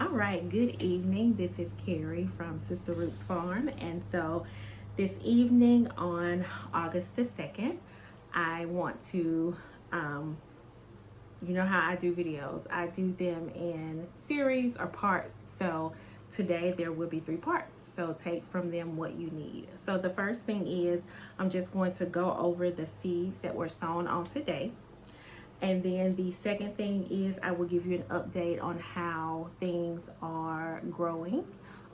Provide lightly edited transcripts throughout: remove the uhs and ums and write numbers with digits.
All right, good evening. This is Carrie from Sister Roots Farm. And so this evening on August the 2nd, I want to, you know how I do videos. I do them in series or parts. So today there will be 3 parts. So take from them what you need. So the first thing is I'm just going to go over the seeds that were sown on today. And then the second thing is I will give you an update on how things are growing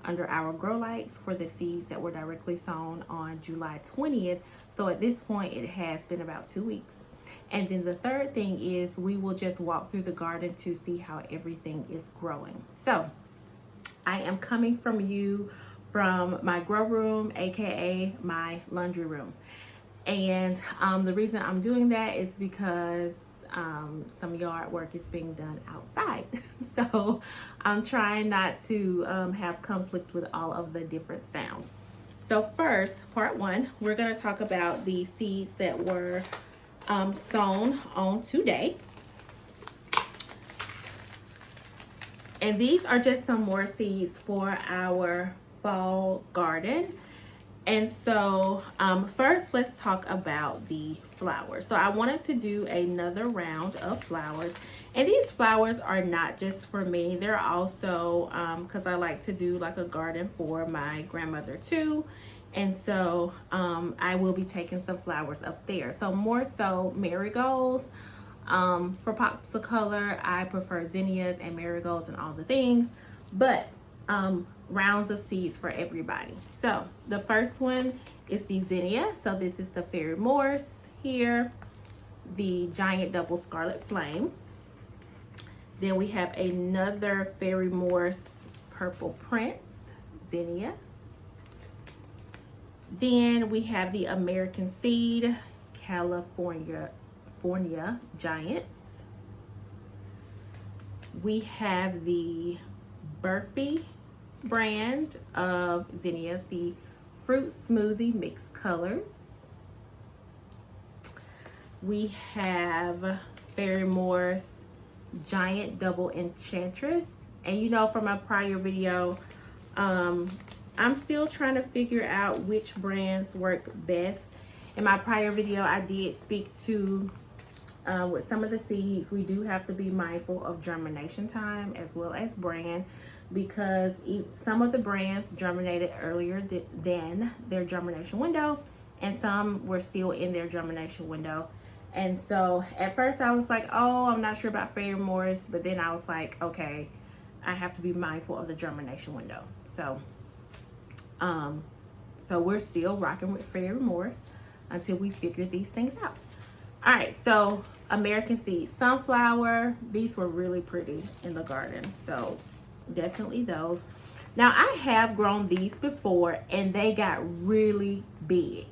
under our grow lights for the seeds that were directly sown on July 20th. So at this point, it has been about 2 weeks. And then the third thing is we will just walk through the garden to see how everything is growing. So I am coming from you from my grow room, aka my laundry room. And the reason I'm doing that is because some yard work is being done outside. So I'm trying not to have conflict with all of the different sounds. So first, part 1, we're going to talk about the seeds that were sown on today. And these are just some more seeds for our fall garden. And so first, let's talk about the flowers. So I wanted to do another round of flowers. And these flowers are not just for me. They're also because I like to do like a garden for my grandmother too. And so I will be taking some flowers up there. So more so marigolds. For pops of color, I prefer zinnias and marigolds and all the things. But rounds of seeds for everybody. So the first one is the zinnia. So this is the fairy morse here, the giant double scarlet flame. Then we have another fairy morse purple prince zinnia. Then we have the American seed California giants. We have the Burpee brand of zinnias, the fruit smoothie mixed colors. We have fairy morse giant double enchantress. And you know, from my prior video, I'm still trying to figure out which brands work best. In my prior video, I did speak to with some of the seeds, we do have to be mindful of germination time as well as brand, because some of the brands germinated earlier than their germination window, and some were still in their germination window. And so at first I was like, oh, I'm not sure about fairy morse, but then I was like, okay, I have to be mindful of the germination window. So so we're still rocking with fairy morse until we figure these things out. All right, so American seed sunflower, these were really pretty in the garden, so definitely those. Now I have grown these before and they got really big,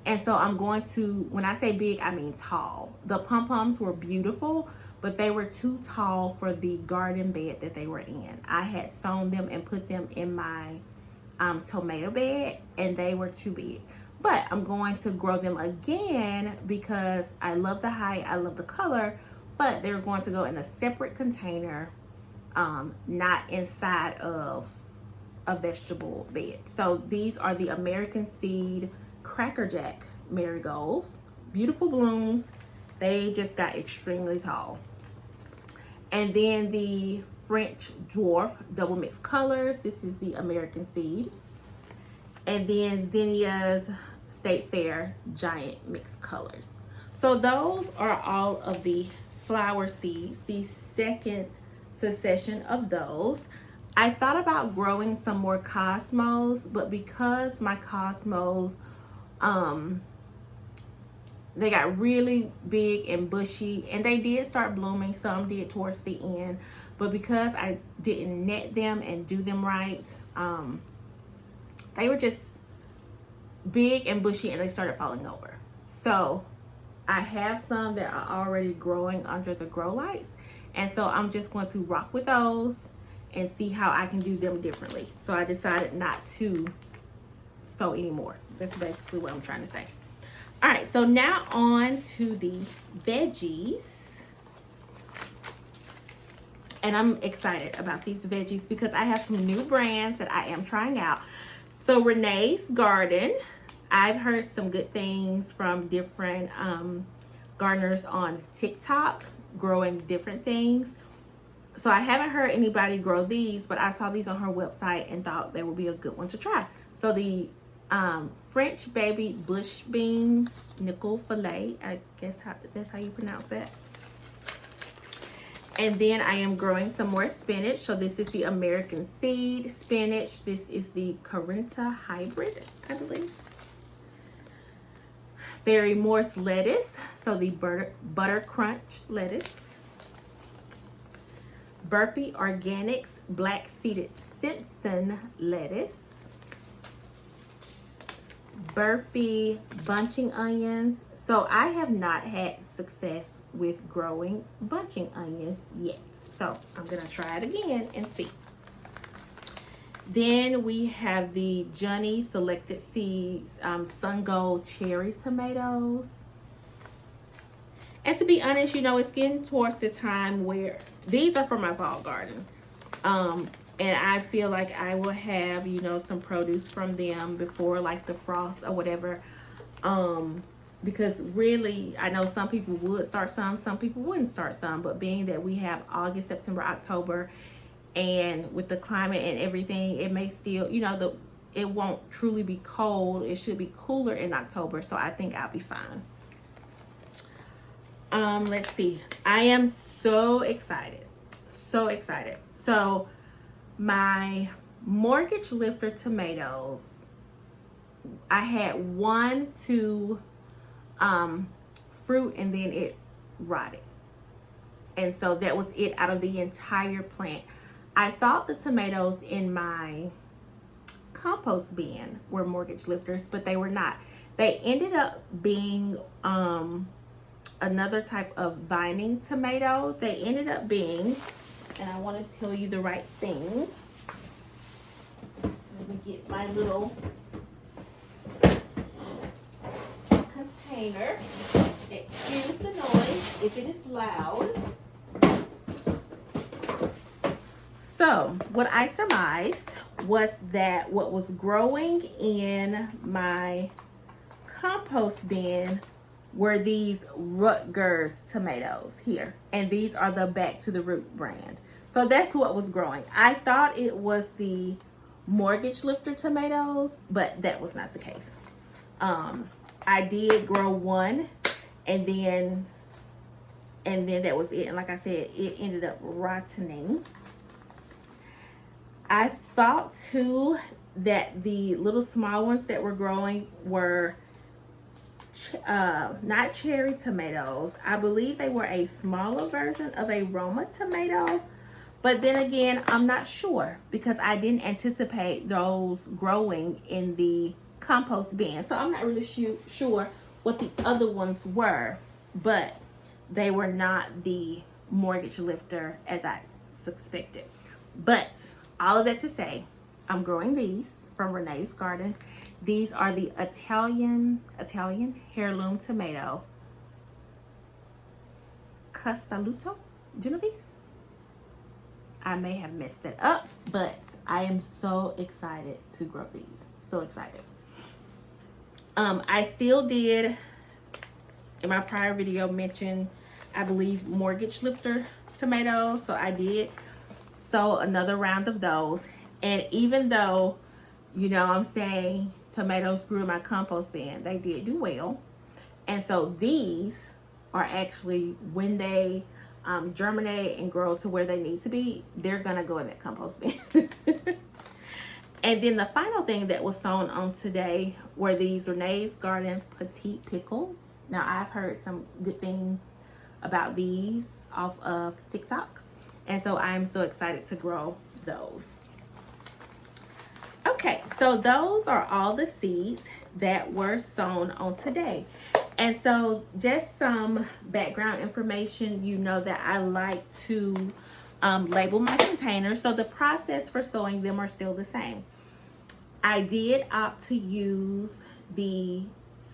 and so I'm going to, when I say big, I mean tall. The pom-poms were beautiful, but they were too tall for the garden bed that they were in. I had sown them and put them in my tomato bed and they were too big. But I'm going to grow them again because I love the height, I love the color, but they're going to go in a separate container, not inside of a vegetable bed. So these are the American seed crackerjack marigolds, beautiful blooms. They just got extremely tall. And then the French dwarf double mixed colors. This is the American seed. And then zinnias State Fair giant mixed colors. So those are all of the flower seeds, the second succession of those. I thought about growing some more cosmos, but because my cosmos they got really big and bushy, and they did start blooming, some did towards the end, but because I didn't net them and do them right, they were just big and bushy and they started falling over. So I have some that are already growing under the grow lights, and so I'm just going to rock with those and see how I can do them differently. So I decided not to sow anymore. That's basically what I'm trying to say. All right, so now on to the veggies. And I'm excited about these veggies because I have some new brands that I am trying out. So Renee's Garden, I've heard some good things from different gardeners on TikTok growing different things. So I haven't heard anybody grow these, but I saw these on her website and thought they would be a good one to try. So the French baby bush beans nickel fillet, I guess that's how you pronounce that. And then I am growing some more spinach. So this is the American seed spinach. This is the Carenta hybrid, I believe. Fairy Morse lettuce. So the butter crunch lettuce. Burpee Organics black seeded Simpson lettuce. Burpee bunching onions. So I have not had success with growing bunching onions yet. So I'm gonna try it again and see. Then we have the Johnny Selected Seeds Sun Gold Cherry Tomatoes. And to be honest, you know, it's getting towards the time where these are for my fall garden. And I feel like I will have, you know, some produce from them before like the frost or whatever. Because really, I know some people would start some people wouldn't start some. But being that we have August, September, October, and with the climate and everything, it may still, you know, it won't truly be cold. It should be cooler in October. So I think I'll be fine. Let's see. I am so excited. So excited. So my mortgage lifter tomatoes, I had 1, 2 fruit and then it rotted. And so that was it out of the entire plant. I thought the tomatoes in my compost bin were mortgage lifters, but they were not. They ended up being another type of vining tomato. They ended up being, and I want to tell you the right thing. Let me get my little container. Excuse the noise if it is loud. So what I surmised was that what was growing in my compost bin were these Rutgers tomatoes here. And these are the Back to the Root brand. So that's what was growing. I thought it was the mortgage lifter tomatoes, but that was not the case. I did grow one and then that was it. And like I said, it ended up rotting. I thought too that the little small ones that were growing were not cherry tomatoes. I believe they were a smaller version of a Roma tomato. But then again, I'm not sure because I didn't anticipate those growing in the compost bin. So I'm not really sure what the other ones were, but they were not the mortgage lifter as I suspected. But all of that to say, I'm growing these from Renee's Garden. These are the Italian heirloom tomato, Casaluto Genovese. I may have messed it up, but I am so excited to grow these. So excited. I still did, in my prior video, mention, I believe, mortgage lifter tomatoes. So I did sow another round of those. And even though, you know, I'm saying tomatoes grew in my compost bin, they did do well. And so these are actually, when they germinate and grow to where they need to be, they're gonna go in that compost bin. And then the final thing that was sown on today were these Renee's Garden Petite Pickles. Now I've heard some good things about these off of TikTok, and so I'm so excited to grow those. Okay, so those are all the seeds that were sown on today. And so just some background information, you know that I like to label my containers. So the process for sowing them are still the same. I did opt to use the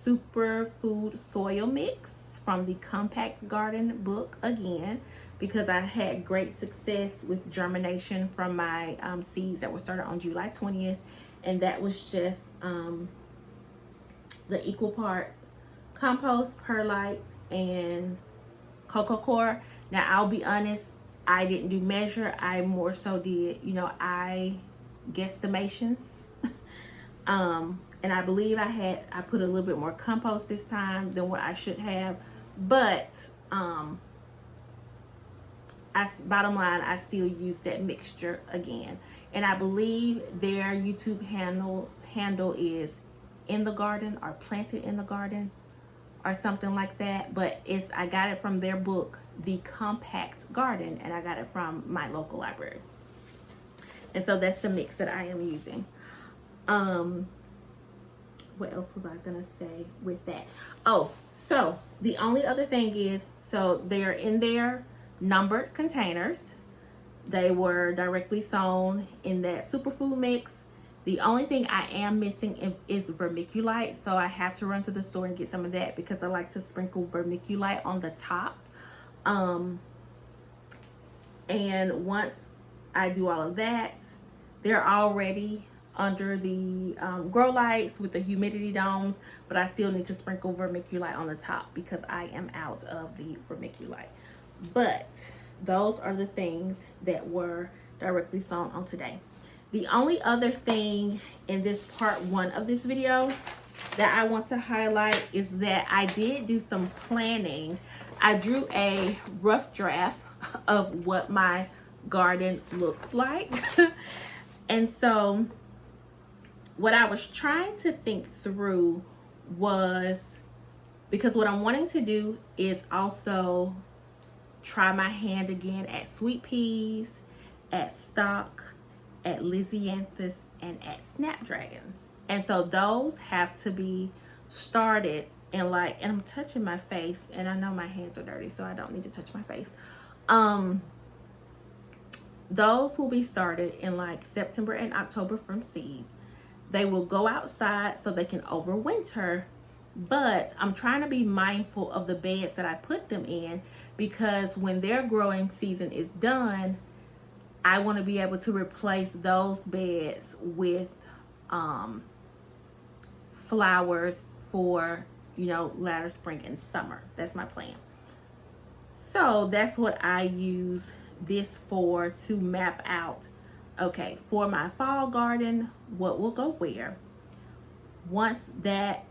superfood soil mix from the Compact Garden book again, because I had great success with germination from my seeds that were started on July 20th. And that was just the equal parts compost, perlite, and cocoa coir. Now, I'll be honest, I didn't do measure. I more so did, I guesstimations. And I believe I put a little bit more compost this time than what I should have. But bottom line, I still use that mixture again. And I believe their YouTube handle is In the Garden or Planted in the Garden or something like that. But I got it from their book, The Compact Garden, and I got it from my local library. And so that's the mix that I am using. What else was I gonna say with that? Oh, so the only other thing is, so they're in their numbered containers. They were directly sown in that superfood mix. The only thing I am missing is vermiculite, so I have to run to the store and get some of that because I like to sprinkle vermiculite on the top. And once I do all of that, they're already under the grow lights with the humidity domes, but I still need to sprinkle vermiculite on the top because I am out of the vermiculite. But those are the things that were directly sown on today. The only other thing in this part 1 of this video that I want to highlight is that I did do some planning. I drew a rough draft of what my garden looks like. And so what I was trying to think through was, because what I'm wanting to do is also try my hand again at sweet peas, at stock, at lysianthus, and at snapdragons. And so those have to be started in and I'm touching my face, and I know my hands are dirty, so I don't need to touch my face. Those will be started in September and October from seed. They will go outside so they can overwinter, but I'm trying to be mindful of the beds that I put them in, because when their growing season is done, I want to be able to replace those beds with flowers for, latter spring and summer. That's my plan. So that's what I use this for, to map out, okay, for my fall garden, what will go where. Once that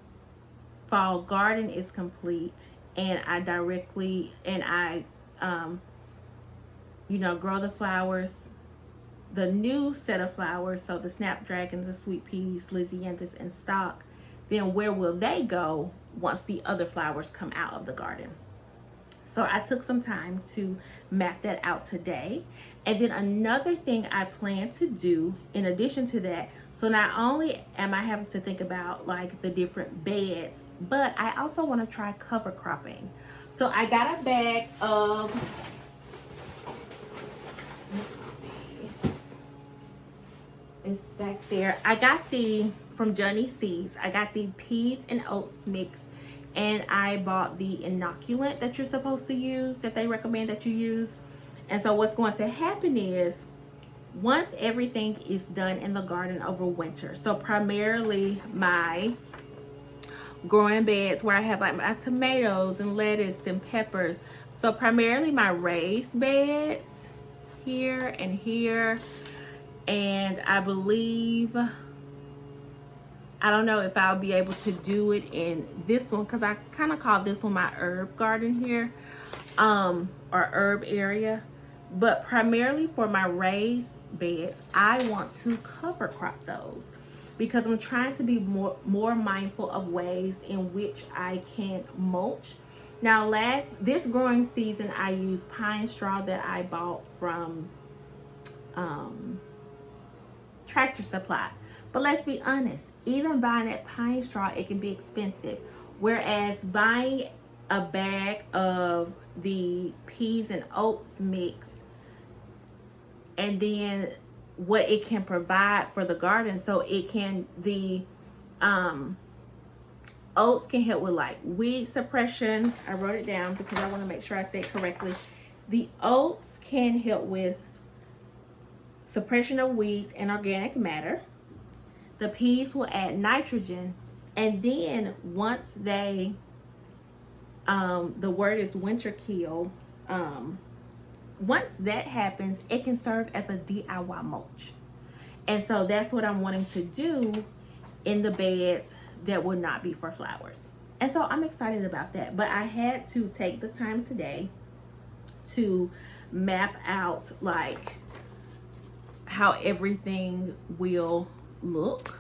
fall garden is complete and I grow the flowers, the new set of flowers, so the snapdragons, the sweet peas, lysianthus, and stock, then where will they go once the other flowers come out of the garden? So I took some time to map that out today. And then another thing I plan to do in addition to that, so not only am I having to think about the different beds, but I also want to try cover cropping. So I got a bag of, it's back there. I got from Johnny Seeds, I got the peas and oats mix, and I bought the inoculant that you're supposed to use, that they recommend that you use. And so what's going to happen is, once everything is done in the garden over winter, so primarily my growing beds where I have my tomatoes and lettuce and peppers, so primarily my raised beds here and here, and I believe, I don't know if I'll be able to do it in this one, because I kind of call this one my herb garden here, or herb area. But primarily for my raised beds, I want to cover crop those, because I'm trying to be more mindful of ways in which I can mulch. Now this growing season, I used pine straw that I bought from Tractor Supply. But let's be honest, even buying that pine straw, it can be expensive. Whereas buying a bag of the peas and oats mix, and then what it can provide for the garden, so it can, the oats can help with like weed suppression. I wrote it down because I want to make sure I say it correctly. The oats can help with suppression of weeds and organic matter. The peas will add nitrogen, and then once they, the word is winter kill, once that happens, it can serve as a DIY mulch. And so that's what I'm wanting to do in the beds that would not be for flowers. And so I'm excited about that. But I had to take the time today to map out like how everything will look.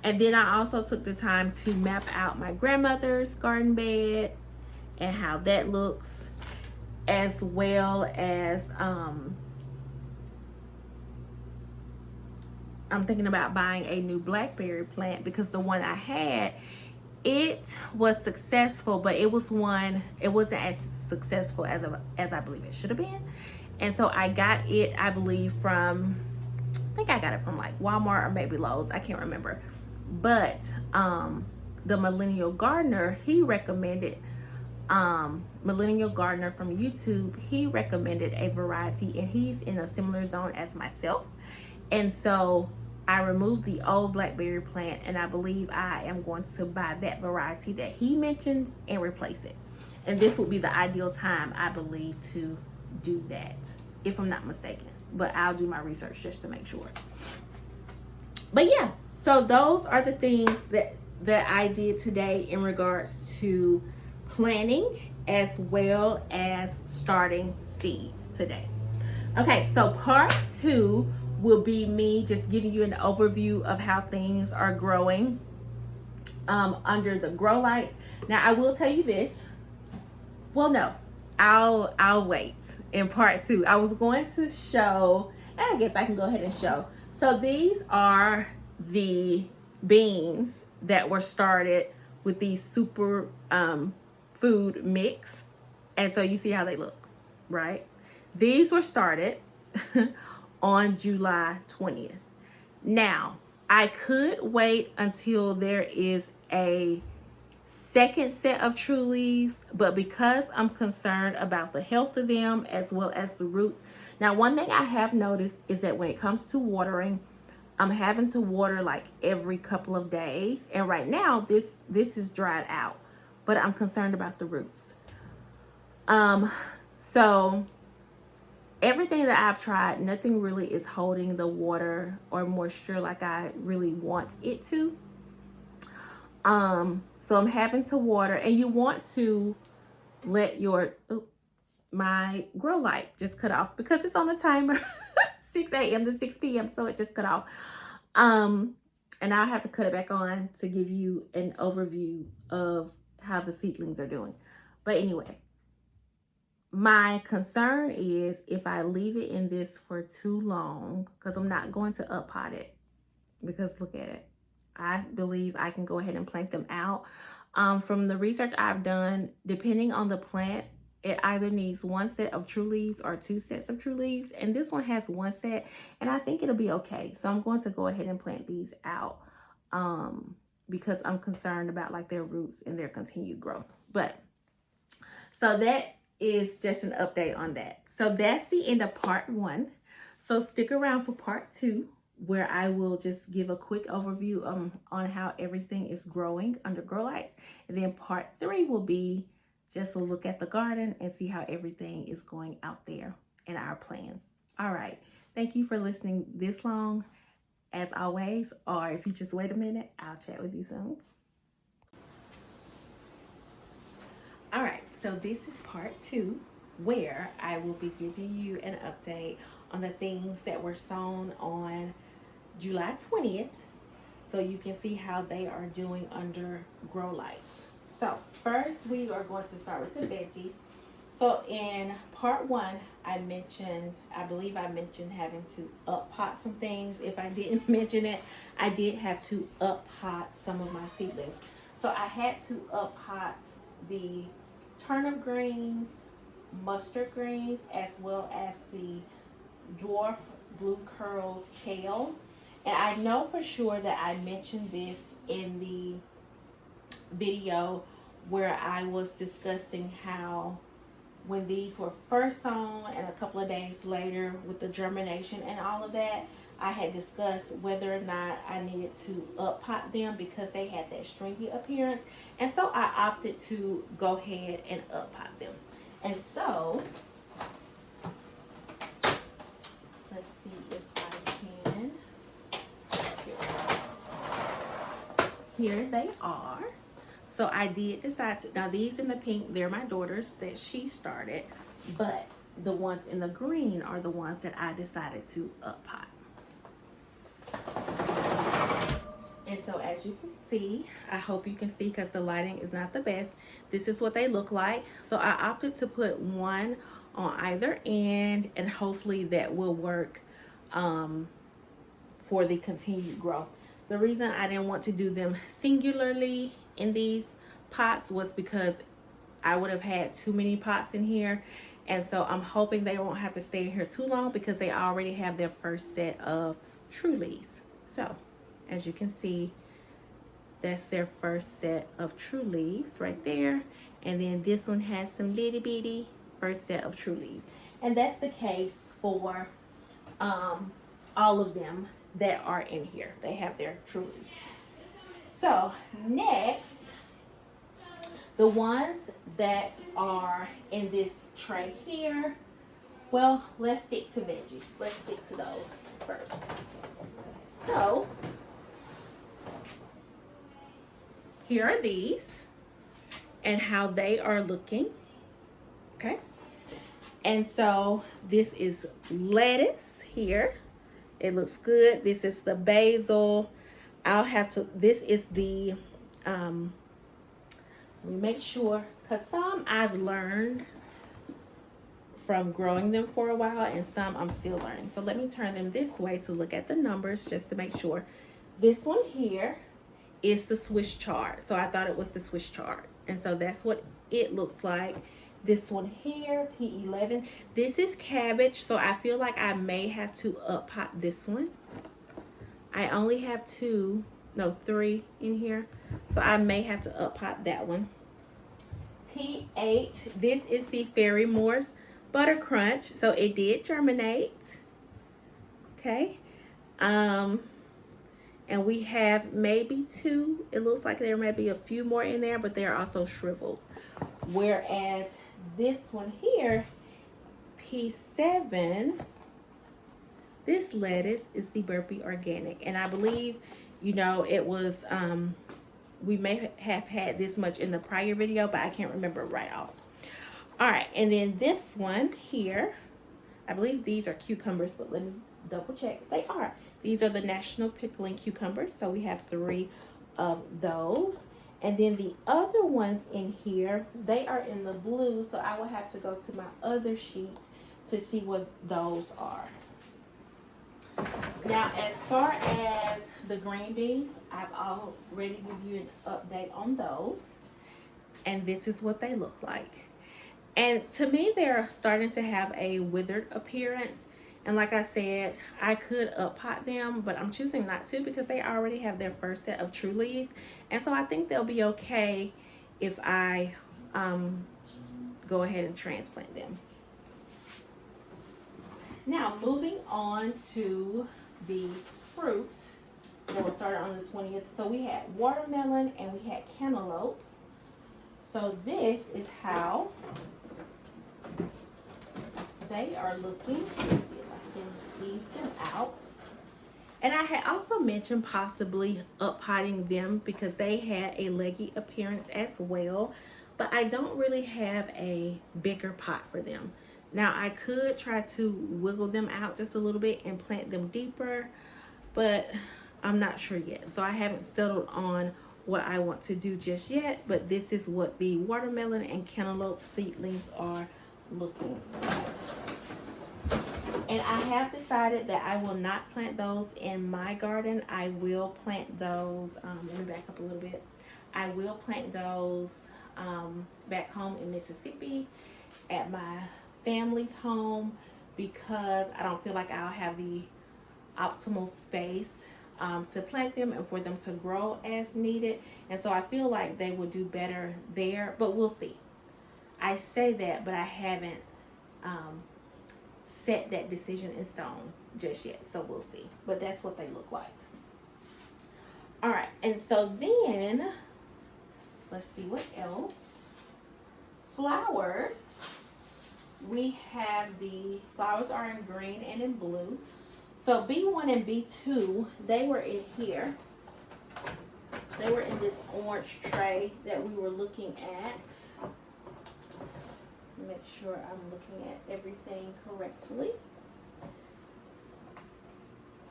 And then I also took the time to map out my grandmother's garden bed and how that looks, as well as I'm thinking about buying a new blackberry plant because the one I had, it was successful, but it wasn't as successful as I believe it should have been. And so I got it, I believe, from, I think I got it from like Walmart or maybe Lowe's, I can't remember. But the Millennial Gardener, he recommended, Millennial Gardener from YouTube, he recommended a variety, and he's in a similar zone as myself. And so I removed the old blackberry plant, and I believe I am going to buy that variety that he mentioned and replace it. And this would be the ideal time, I believe, to do that, if I'm not mistaken. But I'll do my research just to make sure. But yeah, so those are the things that I did today in regards to planning as well as starting seeds today. Okay, so part 2 will be me just giving you an overview of how things are growing under the grow lights. Now I will tell you this. Well, no, I'll wait in part 2. I was going to show, and I guess I can go ahead and show. So these are the beans that were started with the super food mix. And so you see how they look, right? These were started on July 20th. Now, I could wait until there is a second set of true leaves, but because I'm concerned about the health of them as well as the roots. Now, one thing I have noticed is that when it comes to watering, I'm having to water like every couple of days. And right now, this is dried out, but I'm concerned about the roots. So everything that I've tried, nothing really is holding the water or moisture like I really want it to. So I'm having to water, and you want to let your, my grow light just cut off because it's on a timer, 6 a.m. to 6 p.m. So it just cut off. And I'll have to cut it back on to give you an overview of how the seedlings are doing. But anyway, my concern is if I leave it in this for too long, because I'm not going to up pot it, because look at it. I believe I can go ahead and plant them out. From the research I've done, depending on the plant, it either needs 1 set of true leaves or 2 sets of true leaves. And this one has 1 set, and I think it'll be okay. So I'm going to go ahead and plant these out because I'm concerned about like their roots and their continued growth. But so that is just an update on that. So that's the end of part 1. So stick around for part 2, where I will just give a quick overview on how everything is growing under grow lights. And then part 3 will be just a look at the garden and see how everything is going out there in our plans. All right. Thank you for listening this long, as always. Or if you just wait a minute, I'll chat with you soon. All right. So this is part 2, where I will be giving you an update on the things that were sown on July 20th, so you can see how they are doing under grow lights. So first we are going to start with the veggies. So in part 1, I believe I mentioned having to up pot some things. If I didn't mention it, I did have to up pot some of my seedlings. So I had to up pot the turnip greens, mustard greens, as well as the dwarf blue curled kale. And I know for sure that I mentioned this in the video where I was discussing how when these were first sown and a couple of days later with the germination and all of that, I had discussed whether or not I needed to up pot them because they had that stringy appearance. And so I opted to go ahead and up pot them. And so, let's see if I can. Here they are. So I did decide to, now these in the pink, they're my daughter's that she started, but the ones in the green are the ones that I decided to up pot. And so as you can see, I hope you can see because the lighting is not the best. This is what they look like. So I opted to put one on either end, and hopefully that will work for the continued growth. The reason I didn't want to do them singularly in these pots was because I would have had too many pots in here. And so I'm hoping they won't have to stay in here too long because they already have their first set of true leaves. So as you can see, that's their first set of true leaves right there. And then this one has some little bitty first set of true leaves. And that's the case for all of them that are in here. They have their true leaves. So next, the ones that are in this tray here, well, let's stick to veggies. Let's stick to those first. So here are these and how they are looking. Okay. And so this is lettuce here. It looks good. This is the basil. I'll have to, this is the, let me make sure, because some I've learned from growing them for a while and some I'm still learning. So let me turn them this way to look at the numbers just to make sure. This one here is the Swiss chard. So I thought it was the Swiss chard. And so that's what it looks like. This one here, P11. This is cabbage, so I feel like I may have to up pot this one. I only have three in here, so I may have to up pot that one. P8, this is the Fairy Moore's Butter Crunch, so it did germinate. Okay. And we have maybe two. It looks like there may be a few more in there, but they're also shriveled. Whereas this one here, P7, this lettuce is the Burpee Organic. And I believe, you know, it was, we may have had this much in the prior video, but I can't remember right off. All right, and then this one here, I believe these are cucumbers, but let me double check. They are. These are the National Pickling Cucumbers. So we have 3 of those. And then the other ones in here, they are in the blue, so I will have to go to my other sheet to see what those are. Now, as far as the green beans, I've already given you an update on those. And this is what they look like. And to me, they're starting to have a withered appearance. And like I said, I could up pot them, but I'm choosing not to because they already have their first set of true leaves. And so I think they'll be okay if I go ahead and transplant them. Now, moving on to the fruit that was started on the 20th. So we had watermelon and we had cantaloupe. So this is how they are looking. Let's see if I can ease them out. And I had also mentioned possibly up potting them because they had a leggy appearance as well. But I don't really have a bigger pot for them. Now I could try to wiggle them out just a little bit and plant them deeper, but I'm not sure yet. So I haven't settled on what I want to do just yet, but this is what the watermelon and cantaloupe seedlings are looking like. And I have decided that I will not plant those in my garden. I will plant those, let me back up a little bit. I will plant those back home in Mississippi at my family's home because I don't feel like I'll have the optimal space to plant them and for them to grow as needed. And so I feel like they will do better there, but we'll see. I say that, but I haven't set that decision in stone just yet. So we'll see. But that's what they look like. All right. And so then, let's see what else. Flowers. We have the flowers are in green and in blue. So B1 and B2, they were in here. They were in this orange tray that we were looking at. Make sure I'm looking at everything correctly.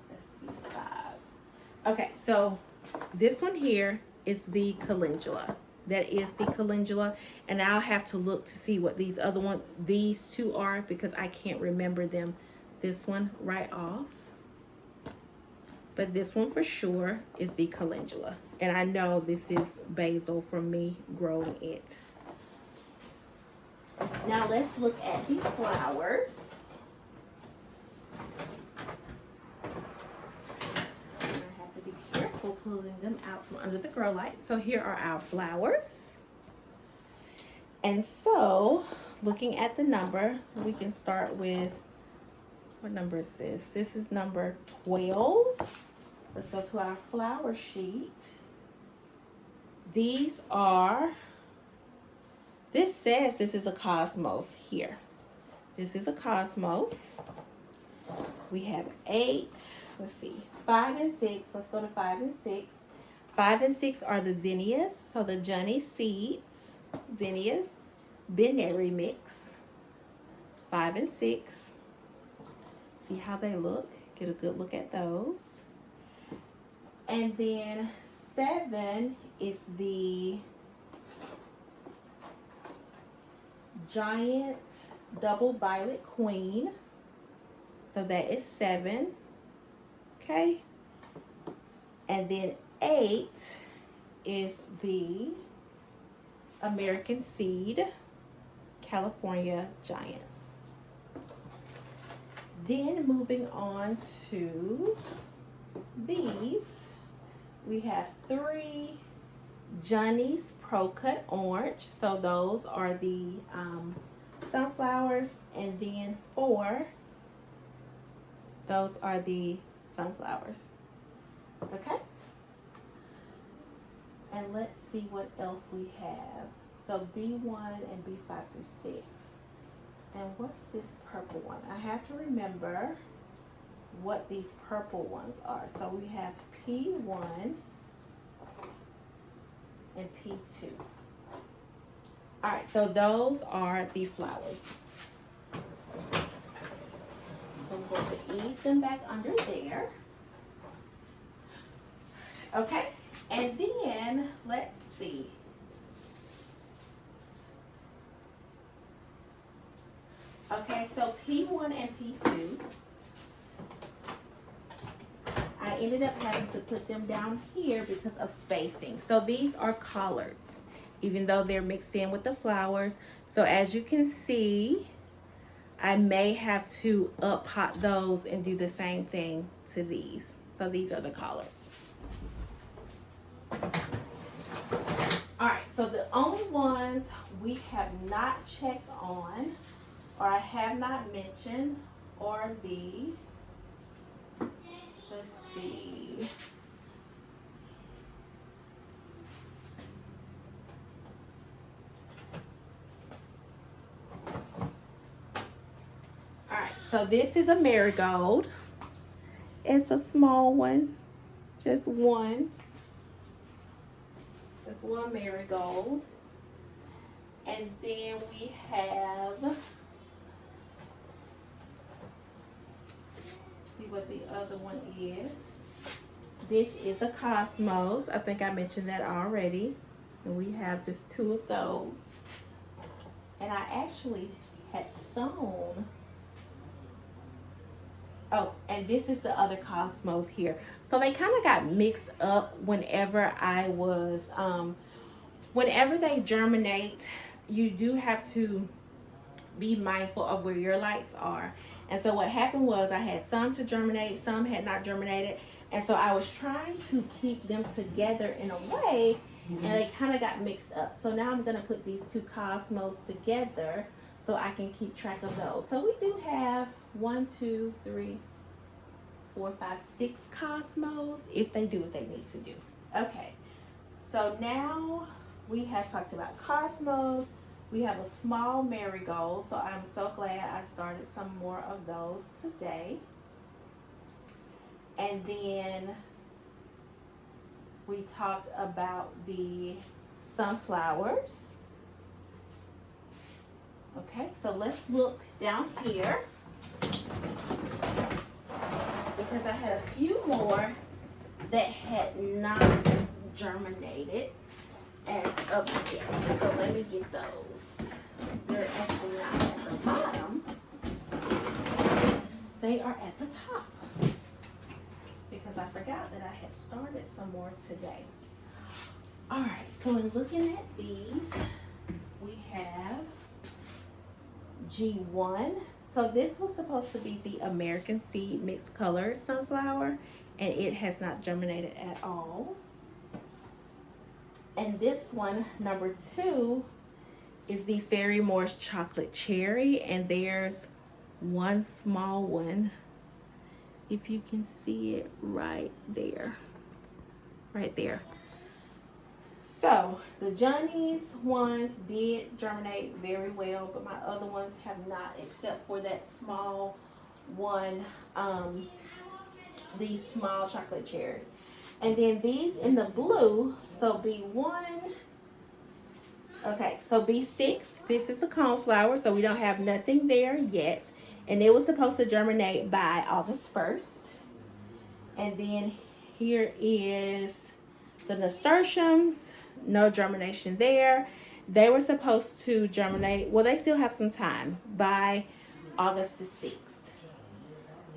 That's B5. Okay, so this one here is the calendula. That is the calendula, and I'll have to look to see what these two are, because I can't remember them. This one right off, but this one for sure is the calendula, and I know this is basil from me growing it. Now let's look at the flowers. Pulling them out from under the grow light. So here are our flowers. And so looking at the number, we can start with, what number is this? This is number 12. Let's go to our flower sheet. This says this is a cosmos here. This is a cosmos. We have 8, let's see, 5 and 6. Let's go to 5 and 6. 5 and 6 are the zinnias. So the Johnny seeds, zinnias, binary mix. 5 and 6. See how they look? Get a good look at those. And then 7 is the giant double violet queen. So that is 7. Okay. And then 8 is the American seed, California giants. Then moving on to these, we have 3 Johnny's Pro Cut Orange. So those are the sunflowers, and then 4, those are the sunflowers. Okay. And let's see what else we have. So B1 and B5 through 6. And what's this purple one? I have to remember what these purple ones are. So we have P1 and P2. All right, so those are the flowers. So I'm going to ease them back under there. Okay, and then let's see. Okay, so P1 and P2, I ended up having to put them down here because of spacing. So these are collards, even though they're mixed in with the flowers. So as you can see, I may have to up pot those and do the same thing to these. So these are the collards. All right, so the only ones we have not checked on, or I have not mentioned, are the, let's see, all right, so this is a marigold. It's a small one, just one. That's one marigold. And then we have, see what the other one is. This is a cosmos. I think I mentioned that already. And we have just 2 of those. And I actually had sown. Oh, and this is the other cosmos here. So they kind of got mixed up whenever I was, whenever they germinate, you do have to be mindful of where your lights are. And so what happened was I had some to germinate, some had not germinated. And so I was trying to keep them together in a way, and they kind of got mixed up. So now I'm going to put these two cosmos together so I can keep track of those. So we do have 1, 2, 3, 4, 5, 6 cosmos if they do what they need to do. Okay, so now we have talked about cosmos. We have a small marigold, so I'm so glad I started some more of those today. And then we talked about the sunflowers. Okay, so let's look down here, because I had a few more that had not germinated as of yet. So let me get those. They're actually not at the bottom. They are at the top, because I forgot that I had started some more today. All right, so in looking at these, we have G1. So this was supposed to be the American Seed mixed color sunflower, and it has not germinated at all. And this one, number 2, is the Fairy Moore's chocolate cherry, and there's one small one, if you can see it right there, So the Johnny's ones did germinate very well, but my other ones have not, except for that small one, the small chocolate cherry. And then these in the blue, so B1, okay, so B6, this is a coneflower, so we don't have nothing there yet. And it was supposed to germinate by August 1st. And then here is the nasturtiums, no germination there. They were supposed to germinate, well, they still have some time, by August the 6th.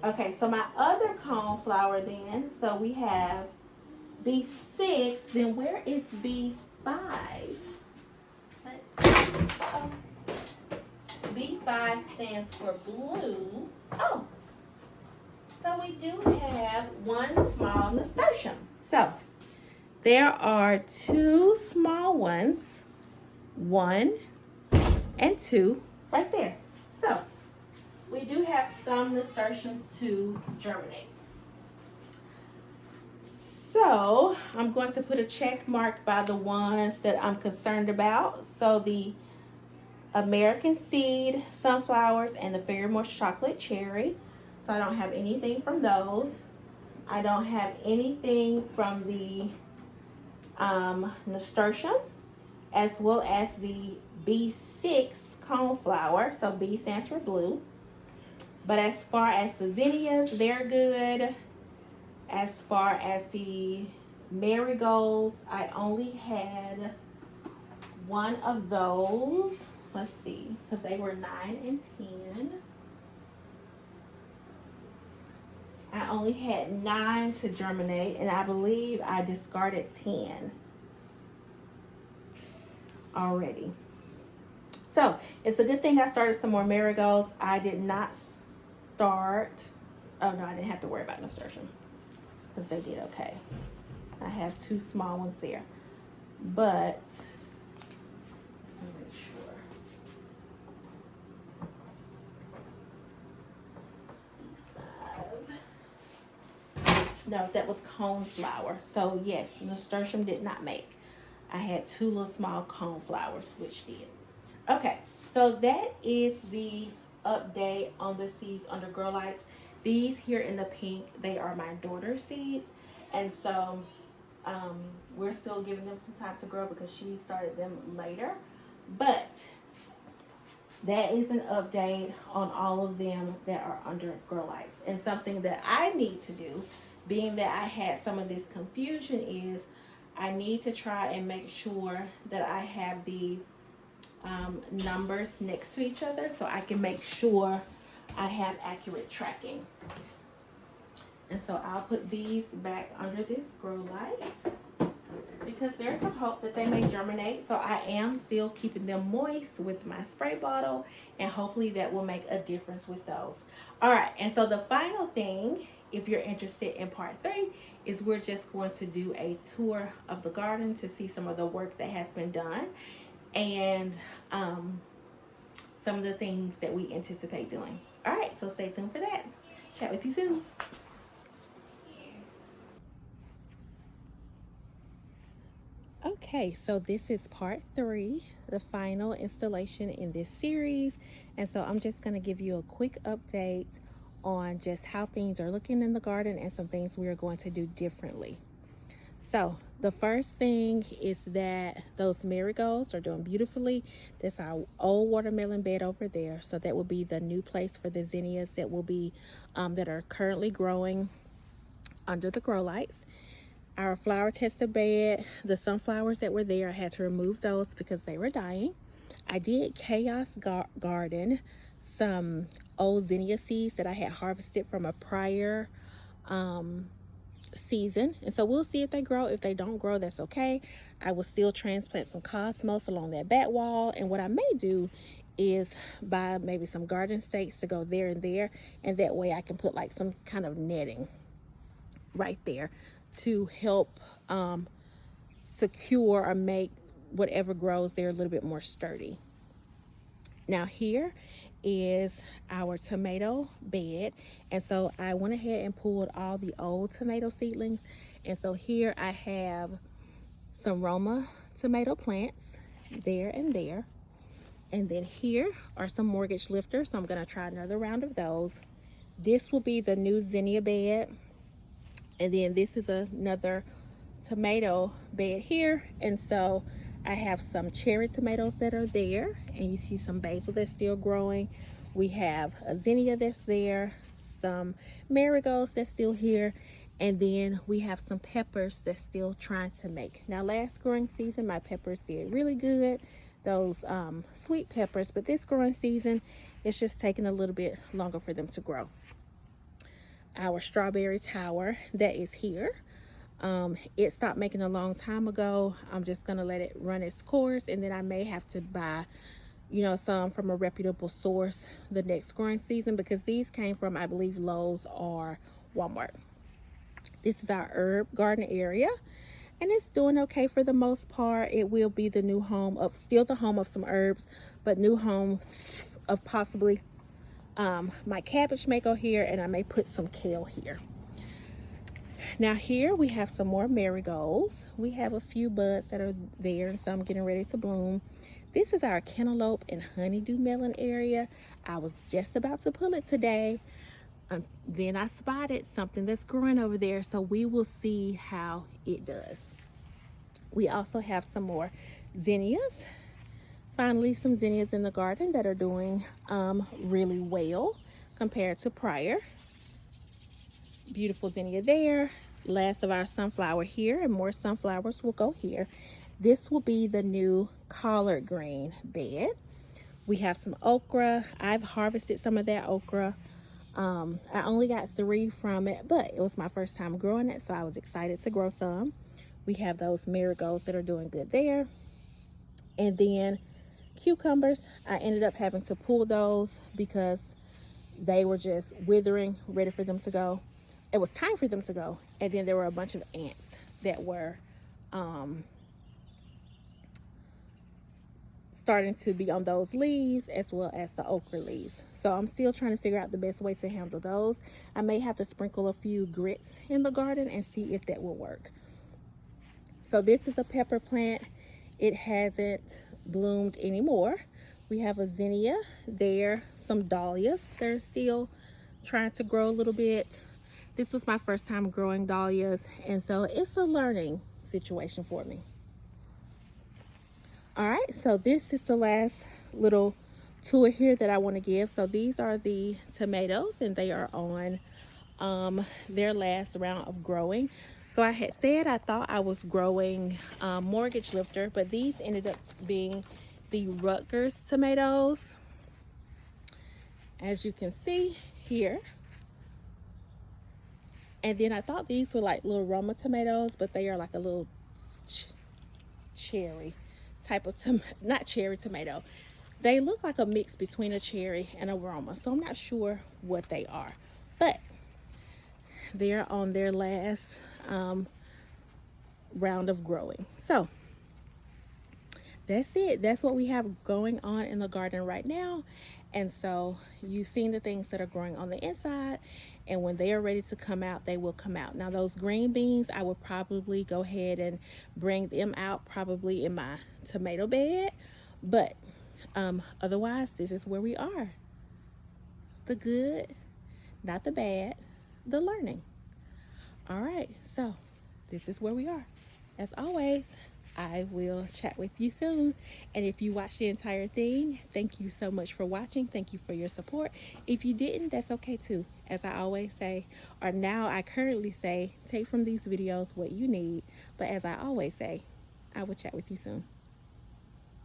Okay, so my other coneflower then, so we have B6, then where is B5? Let's see. B5 stands for blue. Oh, so we do have one small nasturtium. So there are 2 small ones, 1 and 2 right there. So we do have some nasturtiums to germinate. So I'm going to put a check mark by the ones that I'm concerned about. So the American Seed sunflowers and the Fairy Moore's chocolate cherry. So I don't have anything from those. I don't have anything from the nasturtium, as well as the B6 coneflower. So B stands for blue. But as far as the zinnias, they're good. As far as the marigolds, I only had one of those. Let's see, because they were 9 and 10. I only had 9 to germinate, and I believe I discarded 10 already. So it's a good thing I started some more marigolds. I did not start, oh no, I didn't have to worry about nasturtium, because they did okay. I have 2 small ones there, but let me make sure. No, that was coneflower. So yes, nasturtium did not make. I had 2 little small coneflowers, which did. Okay, so that is the update on the seeds under Grow Lights. These here in the pink, they are my daughter's seeds, and so we're still giving them some time to grow because she started them later. But that is an update on all of them that are under Grow Lights. And something that I need to do, being that I had some of this confusion, is I need to try and make sure that I have the numbers next to each other so I can make sure I have accurate tracking. And so I'll put these back under this Grow Light. because there's some hope that they may germinate. So I am still keeping them moist with my spray bottle, and hopefully that will make a difference with those. All right, and so the final thing, if you're interested in part 3, is we're just going to do a tour of the garden to see some of the work that has been done, and some of the things that we anticipate doing. All right, so stay tuned for that. Chat with you soon. Okay, so this is part 3, the final installation in this series. And so I'm just going to give you a quick update on just how things are looking in the garden and some things we are going to do differently. So the first thing is that those marigolds are doing beautifully. That's our old watermelon bed over there. So that will be the new place for the zinnias that will be that are currently growing under the grow lights. Our flower tester bed, the sunflowers that were there, I had to remove those because they were dying. I did chaos garden some old zinnia seeds that I had harvested from a prior season, and so we'll see if they grow. If they don't grow, that's okay. I will still transplant some cosmos along that back wall, and what I may do is buy maybe some garden stakes to go there and there, and that way I can put like some kind of netting right there to help secure or make whatever grows there a little bit more sturdy. Now here is our tomato bed, and so I went ahead and pulled all the old tomato seedlings, and so here I have some Roma tomato plants there and there, and then here are some mortgage lifters, so I'm going to try another round of those. This will be the new zinnia bed, and then this is another tomato bed here, and so I have some cherry tomatoes that are there, and you see some basil that's still growing. We have a zinnia that's there, some marigolds that's still here, and then we have some peppers that's still trying to make. Now last growing season my peppers did really good, those sweet peppers, but this growing season it's just taking a little bit longer for them to grow. Our strawberry tower that is here, it stopped making a long time ago. I'm just gonna let it run its course, and then I may have to buy, you know, some from a reputable source the next growing season, because these came from, I believe, Lowe's or Walmart. This is our herb garden area, and it's doing okay for the most part. It will be the new home of, still the home of some herbs, but new home of possibly my cabbage may go here, and I may put some kale here. Now here we have some more marigolds. We have a few buds that are there and some getting ready to bloom. This is our cantaloupe and honeydew melon area. I was just about to pull it today. Then I spotted something that's growing over there, so we will see how it does. We also have some more zinnias. Finally, some zinnias in the garden that are doing really well compared to prior. Beautiful zinnia there. Last of our sunflower here, and more sunflowers will go here. This will be the new collard green bed. We have some okra. I've harvested some of that okra. I only got 3 from it, but it was my first time growing it, so I was excited to grow some. We have those marigolds that are doing good there. And then cucumbers, I ended up having to pull those because they were just withering, ready for them to go. It was time for them to go, and then there were a bunch of ants that were starting to be on those leaves as well as the okra leaves. So I'm still trying to figure out the best way to handle those. I may have to sprinkle a few grits in the garden and see if that will work. So this is a pepper plant. It hasn't bloomed anymore. We have a zinnia there, some dahlias. They're still trying to grow a little bit. This was my first time growing dahlias, and so it's a learning situation for me. All right, so this is the last little tour here that I want to give. So these are the tomatoes, and they are on their last round of growing. So I had said I thought I was growing mortgage lifter, but these ended up being the Rutgers tomatoes, as you can see here. And then I thought these were like little Roma tomatoes, but they are like a little cherry type of not cherry tomato. They look like a mix between a cherry and a Roma, so I'm not sure what they are, but they're on their last round of growing. So that's it. That's what we have going on in the garden right now. And so you've seen the things that are growing on the inside, and when they are ready to come out, they will come out. Now those green beans, I will probably go ahead and bring them out probably in my tomato bed, but otherwise this is where we are. The good, not the bad, the learning. All right, so this is where we are. As always, I will chat with you soon. And if you watched the entire thing, thank you so much for watching. Thank you for your support. If you didn't, that's okay too. As I always say, or now I currently say, take from these videos what you need. But as I always say, I will chat with you soon.